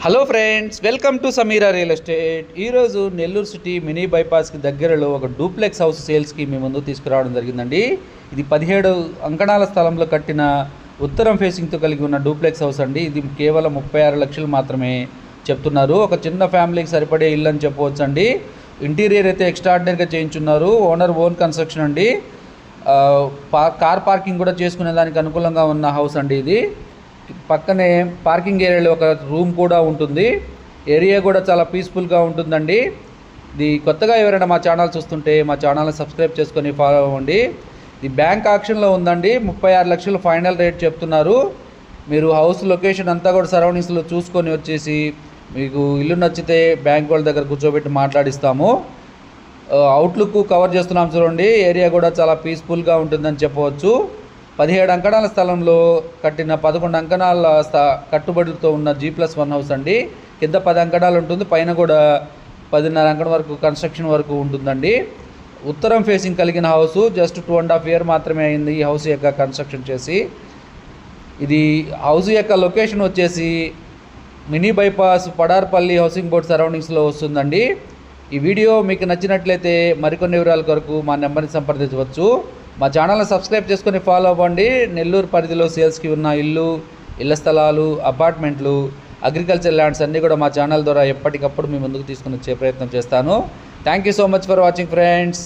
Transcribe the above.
Hello friends, welcome to Sameera real estate. ఈరోజు Nellore city mini బైపాస్కి దగ్గరలో ఒక డూప్లెక్స్ హౌస్ సేల్స్కి మీ ముందు తీసుకురావడం జరిగిందండి. ఇది 17 అంకణాల స్థలంలో కట్టిన ఉత్తరం ఫేసింగ్తో కలిగి ఉన్న డూప్లెక్స్ హౌస్ అండి. ఇది కేవలం 36 లక్షలు మాత్రమే చెప్తున్నారు. ఒక చిన్న ఫ్యామిలీకి సరిపడే ఇల్లు అని చెప్పవచ్చు అండి. ఇంటీరియర్ అయితే ఎక్స్ట్రాడినరీగా చేయించున్నారు. ఓన్ కన్స్ట్రక్షన్ అండి. కార్ పార్కింగ్ కూడా చేసుకునే దానికి అనుకూలంగా ఉన్న హౌస్ అండి. ఇది పక్కనే పార్కింగ్ ఏరియాలో ఒక రూమ్ కూడా ఉంటుంది. ఏరియా కూడా చాలా పీస్ఫుల్గా ఉంటుందండి. ఇది కొత్తగా ఎవరైనా మా ఛానల్ చూస్తుంటే మా ఛానల్ని సబ్స్క్రైబ్ చేసుకొని ఫాలో అవ్వండి. ఇది బ్యాంక్ ఆక్షన్లో ఉందండి. 36 లక్షలు ఫైనల్ రేట్ చెప్తున్నారు. మీరు హౌస్ లొకేషన్ అంతా కూడా సరౌండింగ్స్లో చూసుకొని వచ్చేసి మీకు ఇల్లు నచ్చితే బ్యాంక్ వాళ్ళ దగ్గర కూర్చోబెట్టి మాట్లాడిస్తాము. అవుట్లుక్ కవర్ చేస్తున్నాం చూడండి. ఏరియా కూడా చాలా పీస్ఫుల్గా ఉంటుందని చెప్పవచ్చు. 17 అంకణాల స్థలంలో కట్టిన 11 అంకణాల కట్టుబడులతో ఉన్న G+1 హౌస్ అండి. కింద 10 అంకణాలు ఉంటుంది, పైన కూడా 10.5 అంకణం వరకు కన్స్ట్రక్షన్ వరకు ఉంటుందండి. ఉత్తరం ఫేసింగ్ కలిగిన హౌస్. జస్ట్ 2.5 ఇయర్ మాత్రమే అయింది ఈ హౌస్ యొక్క కన్స్ట్రక్షన్ చేసి. ఇది హౌస్ యొక్క లొకేషన్ వచ్చేసి mini bypass Padarpalli housing board సరౌండింగ్స్లో వస్తుందండి. ఈ వీడియో మీకు నచ్చినట్లయితే మరికొన్ని వివరాల కొరకు మా నెంబర్ని సంప్రదించవచ్చు. మా ఛానల్ని సబ్స్క్రైబ్ చేసుకొని ఫాలో అవ్వండి. నెల్లూరు పరిధిలో సేల్స్కి ఉన్న ఇళ్ల స్థలాలు, అపార్ట్మెంట్లు, అగ్రికల్చర్ ల్యాండ్స్ అన్నీ కూడా మా ఛానల్ ద్వారా ఎప్పటికప్పుడు మీ ముందుకు తీసుకుని వచ్చే ప్రయత్నం చేస్తాను. Thank you so much for watching friends.